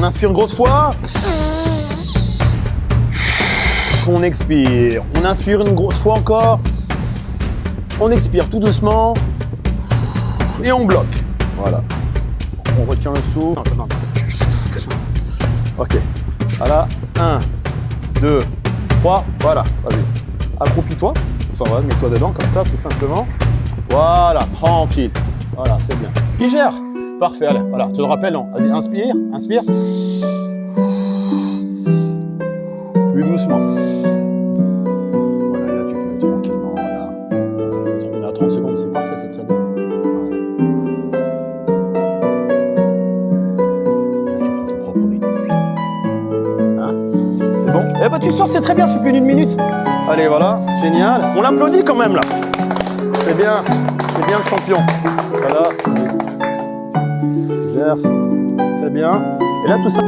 On inspire une grosse fois. On expire. On inspire une grosse fois encore. On expire tout doucement. Et on bloque. Voilà. On retient le souffle. Ok. Voilà. 1, 2, 3. Voilà. Vas-y. Accroupis-toi. Enfin, ouais, mets-toi dedans comme ça, tout simplement. Voilà. Tranquille. Voilà, c'est bien. Digère. Parfait. Allez. Voilà. Tu te rappelles, non? Vas-y. Inspire. Inspire. Plus doucement. Voilà. Là, tu peux tranquillement. Voilà. On est à 30 secondes. C'est parfait. C'est très bien. Bon, eh ben tu sors, c'est très bien, c'est plus d'une minute. Allez, voilà, génial. On l'applaudit quand même là. C'est bien le champion. Voilà. Gère. Très bien. Et là tout ça.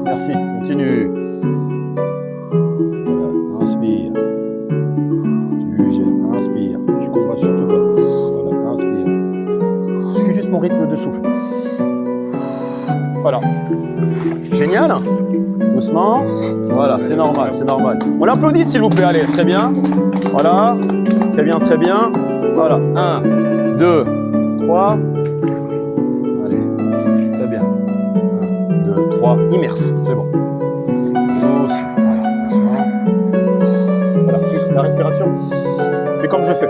Merci. Continue. Voilà. Inspire. Tu gères. Inspire. Tu combats surtout pas. Voilà. Inspire. Je suis juste mon rythme de souffle. Voilà. Génial. Doucement. Voilà, c'est normal, c'est normal. On l'applaudit s'il vous plaît, allez, très bien. Voilà, très bien, très bien. Voilà, 1, 2, 3. Allez, très bien. 1, 2, 3, immerse, c'est bon. Doucement. Voilà, la respiration. Fais comme je fais.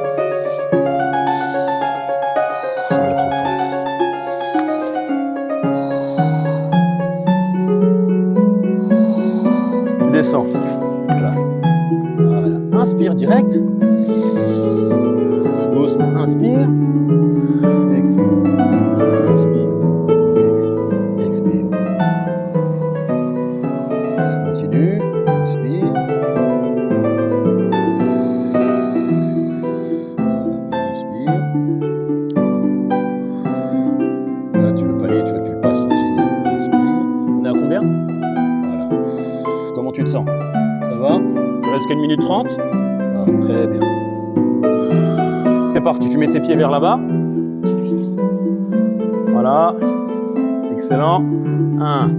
Descends. Voilà. Voilà. Inspire direct. Doucement. Inspire. Expire. Inspire. Expire. Expire. Continue. Inspire. Inspire. Là, tu veux pas aller, tu le passes. Génial. Inspire. On est à combien? Comment tu te sens? Ça va? Tu restes jusqu'à 1 minute 30? Ah, très bien. C'est parti, tu mets tes pieds vers là-bas. Voilà. Excellent. 1,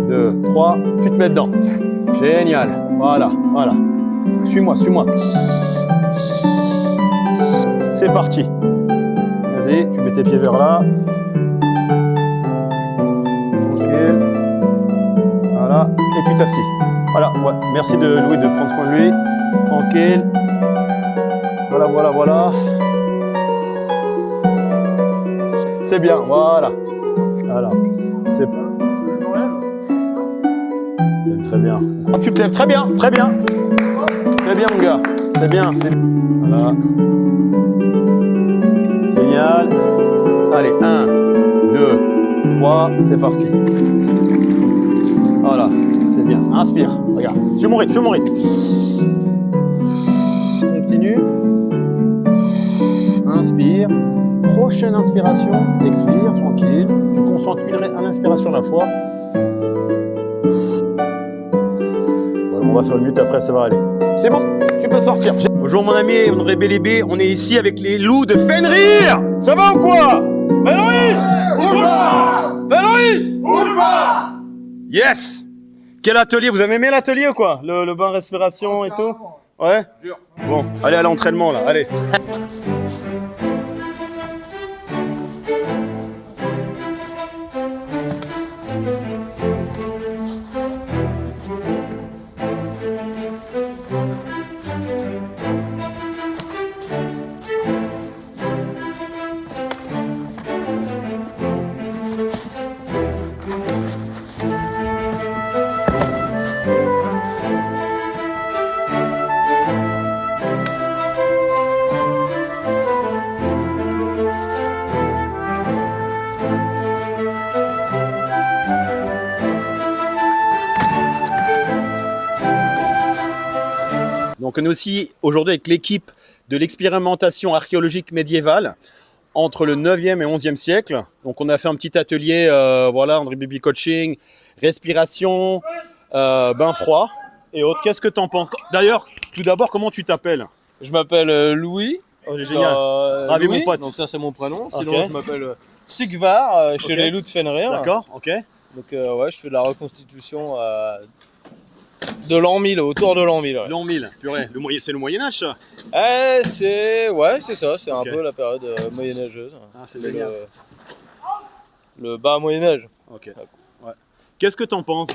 2, 3. Tu te mets dedans. Génial. Voilà, voilà. Suis-moi, suis-moi. C'est parti. Vas-y, tu mets tes pieds vers là. Tranquille. Voilà. Et tu t'assis. Voilà, ouais. Merci de Louis de prendre soin de lui. Tranquille. Voilà, voilà, voilà. C'est bien, voilà. Voilà. C'est très bien. Oh, tu te lèves très bien, très bien. Très bien, mon gars. C'est bien. Voilà. Génial. Allez, 1, 2, 3, c'est parti. Voilà. Bien. Inspire, regarde, sur mon rythme, sur mon rythme. Continue. Inspire. Prochaine inspiration, expire, tranquille. Tu concentres à l'inspiration à la fois. Voilà, on va faire une minute après, ça va aller. C'est bon, tu peux sortir. Bonjour mon ami André Bélébé, on est ici avec les loups de Fenrir. Ça va ou quoi? Fenrir! Fenrir! Yes! Quel atelier? Vous avez aimé l'atelier ou quoi? Le bain respiration et tout? Ouais? Bon, allez à l'entraînement là, allez. Donc on est aussi aujourd'hui avec l'équipe de l'expérimentation archéologique médiévale entre le 9e et 11e siècle. Donc on a fait un petit atelier, voilà, André Baby Coaching, respiration, bain froid et autres. Qu'est-ce que tu en penses? D'ailleurs, tout d'abord, comment tu t'appelles? Je m'appelle Louis. Oh, génial. Ravi Louis, mon pote. donc ça c'est mon prénom. Okay. Sinon je m'appelle Sigvar chez les loups de Fenrir. D'accord, ok. Donc ouais, je fais de la reconstitution de l'an 1000, autour de l'an 1000. Ouais. L'an 1000, purée. C'est le Moyen-Âge, ça? C'est ça, c'est Ok. un peu la période moyenâgeuse. Ah, c'est Le- génial. Le bas Moyen-Âge. Ok. Ouais. Qu'est-ce que tu en penses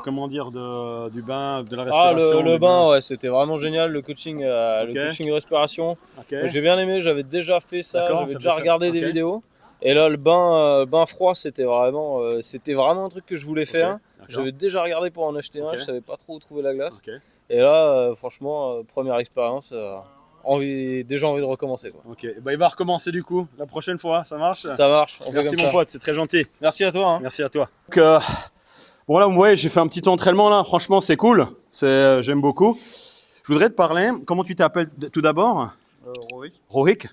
comment dire, du bain, de la Ah, respiration? le du bain, ouais, c'était vraiment génial, le coaching de respiration. Ok. J'ai bien aimé, j'avais déjà fait ça, D'accord, j'avais ça déjà fait ça. regardé Ok. des vidéos. Et là, le bain froid, c'était vraiment un truc que je voulais faire. D'accord. J'avais déjà regardé pour en acheter un, Ok. je savais pas trop où trouver la glace. Ok. Et là, franchement, première expérience, déjà envie de recommencer, quoi. Ok. Bah, il va recommencer du coup la prochaine fois, ça marche? Ça marche, on fait Merci comme mon ça. pote, c'est très gentil. Merci à toi. Hein. Merci à toi. Donc, bon là, ouais, j'ai fait un petit entraînement là. Franchement, c'est cool. J'aime beaucoup. Je voudrais te parler. Comment tu t'appelles tout d'abord? Rorik. Rorik.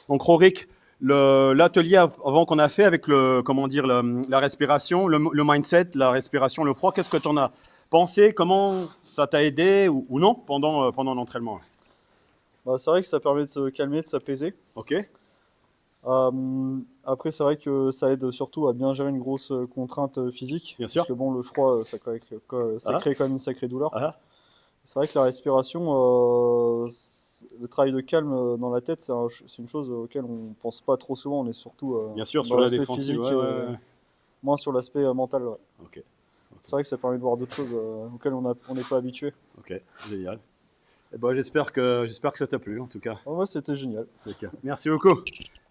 Donc Rorik, l'atelier avant qu'on a fait avec comment dire, la respiration, le mindset, la respiration, le froid. Qu'est-ce que tu en as pensé? Comment ça t'a aidé ou non pendant l'entraînement? Bah, c'est vrai que ça permet de se calmer, de s'apaiser. Ok. Après, c'est vrai que ça aide surtout à bien gérer une grosse contrainte physique. Bien sûr. Parce que bon, le froid, ça crée Ah. crée quand même une sacrée douleur. Ah, C'est vrai que la respiration, le travail de calme dans la tête, c'est une chose auquel on pense pas trop souvent. On est surtout bien sûr, dans sur la l'aspect défensive. physique, Ouais, ouais, ouais. moins sur l'aspect mental. Ouais. Ok. C'est vrai que ça permet de voir d'autres choses auxquelles on n'est pas habitué. Ok. Génial. Eh ben, j'espère que ça t'a plu en tout cas. Moi, c'était génial. Ok. Merci beaucoup.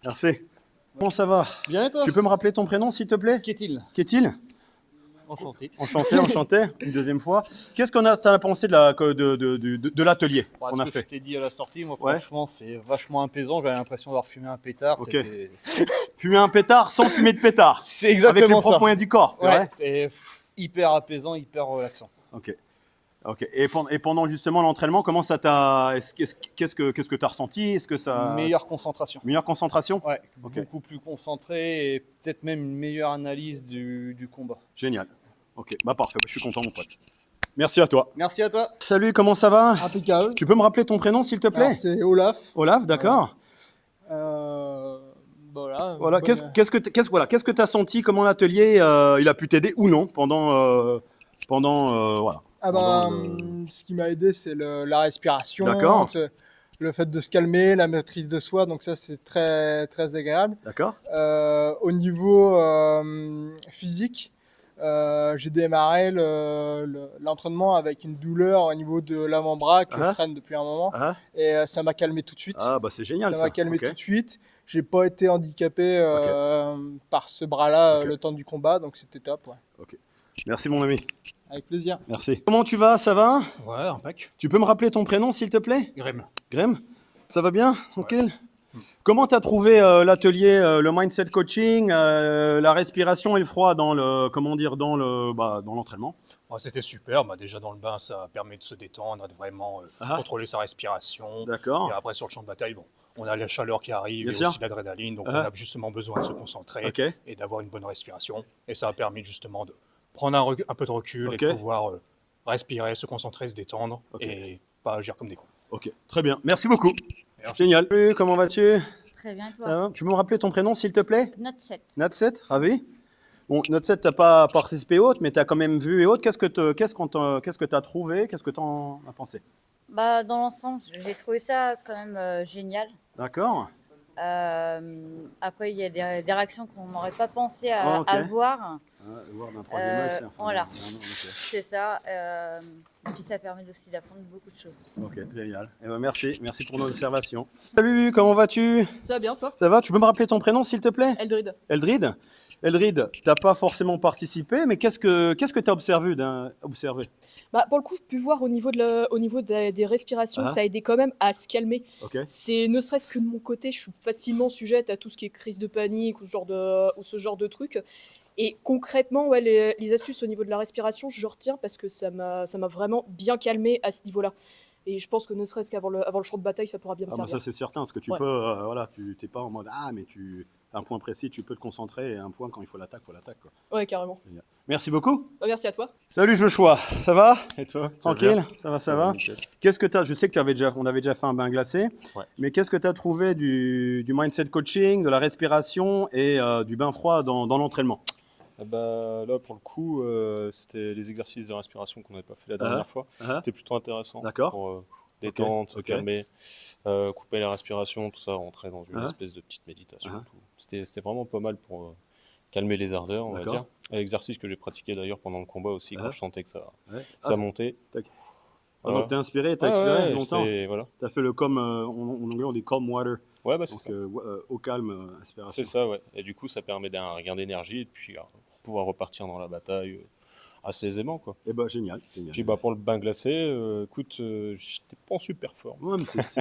Merci. Comment ça va? Bien et toi? Tu peux me rappeler ton prénom s'il te plaît? Qu'est-il? Qu'est-il? Enchanté. Enchanté, une deuxième fois. Qu'est-ce t'as pensé de l'atelier qu'on a Ce que fait? je t'ai dit à la sortie, moi Ouais. franchement c'est vachement apaisant, j'avais l'impression d'avoir fumé un pétard. Ok. c'était- Fumer un pétard sans fumer de pétard. C'est Avec les exactement propres ça. moyens du corps. c'est Ouais, vrai. c'est hyper apaisant, hyper relaxant. Ok. Ok. Et pendant justement l'entraînement, comment ça t'a. Qu'est-ce que t'as ressenti? Est-ce que ça. Meilleure concentration. Meilleure concentration? Ouais, Ok. beaucoup plus concentré et peut-être même une meilleure analyse du combat. Génial. Ok. Bah parfait. Je suis content, mon pote. Merci à toi. Merci à toi. Salut, comment ça va? Impeccable. Tu peux me rappeler ton prénom s'il te plaît? Alors, c'est Olaf. Olaf, d'accord. Voilà. Voilà, bonne- qu'est-ce que tu as senti? Comment l'atelier il a pu t'aider ou non pendant voilà. Ah ce qui m'a aidé, c'est la respiration. D'accord. c'est Le fait de se calmer, la maîtrise de soi, donc ça c'est très très agréable. D'accord? Au niveau physique, j'ai démarré l'entraînement avec une douleur au niveau de l'avant-bras que Ah. je traîne depuis un moment, Ah, et ça m'a calmé tout de suite. bah c'est génial Ça ça. m'a calmé Ok. tout de suite. J'ai pas été handicapé par ce bras-là Ok. le temps du combat, donc c'était top. Ouais. Merci mon ami. Avec plaisir. Merci. Comment tu vas? Ça va? Ouais, impec. Tu peux me rappeler ton prénom s'il te plaît? Grême. Graham? Ça va bien? Tranquille? Comment tu as trouvé l'atelier, le mindset coaching, la respiration et le froid dans l'entraînement? C'était super. Déjà dans le bain, ça permet de se détendre, de vraiment Ah. contrôler sa respiration. D'accord. Et après, sur le champ de bataille, on a la chaleur qui arrive Bien et sûr. aussi l'adrénaline. Donc, Ah. on a justement besoin de se concentrer Ok. et d'avoir une bonne respiration. Et ça a permis justement de prendre un peu de recul Ok. et de pouvoir respirer, se concentrer, se dire Ok. et pas agir comme des cons. Ok. Très bien. Merci beaucoup. Merci. Génial. Salut, comment vas-tu? Très bien, Ça toi. va? Tu peux me rappeler ton prénom s'il te plaît? Note 7. Nat7, ravi. Bon, Nat7, tu n'as pas participé aux autres, mais tu as quand même vu et autres. Qu'est-ce que tu as trouvé? Qu'est-ce que tu en as pensé? Bah, dans l'ensemble, j'ai trouvé ça quand même génial. D'accord. Après, il y a des réactions qu'on n'aurait pas pensé Ah, ok. avoir. Voir d'un troisième œil, c'est voilà. non, ok. C'est ça. Et puis, ça permet aussi d'apprendre beaucoup de choses. Ok, génial. Eh ben, merci pour nos observations. Salut, comment vas-tu? Ça va bien, toi? Ça va? Tu peux me rappeler ton prénom, s'il te plaît? Eldrid. Eldrid? Eldrid, tu n'as pas forcément participé, mais qu'est-ce que tu as observé? Bah, pour le coup, j'ai pu voir au niveau des respirations, Ah. ça a aidé quand même à se calmer. Ok. C'est ne serait-ce que de mon côté, je suis facilement sujette à tout ce qui est crise de panique ou ce genre de trucs. Et concrètement, ouais, les astuces au niveau de la respiration, je retiens parce que ça m'a vraiment bien calmé à ce niveau-là. Et je pense que ne serait-ce qu'avant le champ de bataille, ça pourra bien me Ah, bah, servir. ça, c'est certain, parce que tu Ouais. peux, voilà, tu n'es pas en mode mais un point précis, tu peux te concentrer, et un point, quand il faut l'attaque, quoi. Ouais, carrément. Merci beaucoup. Bah, merci à toi. Salut Joshua, ça va? Et toi? Tranquille? bien. Ça va? Qu'est-ce que tu as? Je sais que on avait déjà fait un bain glacé, Ouais. mais qu'est-ce que tu as trouvé du mindset coaching, de la respiration et du bain froid dans l'entraînement? Bah, là, pour le coup, c'était les exercices de respiration qu'on n'avait pas fait la dernière fois. C'était plutôt intéressant. D'accord. Pour détente, se ok. calmer, couper la respiration, tout ça, rentrer dans une espèce de petite méditation. Tout. C'était vraiment pas mal pour calmer les ardeurs, on va D'accord. dire. Un exercice que j'ai pratiqué d'ailleurs pendant le combat aussi, quand je sentais que ça montait. Donc t'es inspiré, t'as Ouais, expiré ouais, longtemps. voilà. T'as fait le calm, en anglais on dit calm water. Ouais, bah c'est Donc ça. au calme, inspiration. C'est ça, ouais. Et du coup, ça permet d'un regain d'énergie et puis pouvoir repartir dans la bataille assez aisément, quoi. Et bah génial. Puis bah pour le bain glacé, écoute, j'étais pas en super forme.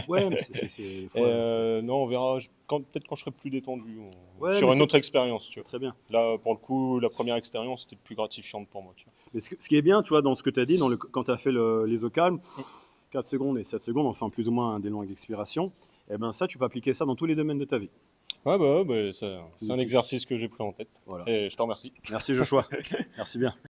Ouais, mais Non, on verra. Peut-être quand je serai plus détendu. Ouais, sur mais une autre expérience, tu vois. Très bien. Là, pour le coup, la première expérience était plus gratifiante pour moi, tu vois. Mais ce qui est bien, tu vois, dans ce que tu as dit, quand tu as fait les eaux calmes, 4 secondes et 7 secondes, enfin plus ou moins des longues expirations, et ben ça, tu peux appliquer ça dans tous les domaines de ta vie. Ouais, c'est un exercice que j'ai pris en tête. Voilà. Et je te remercie. Merci Joshua. Merci bien.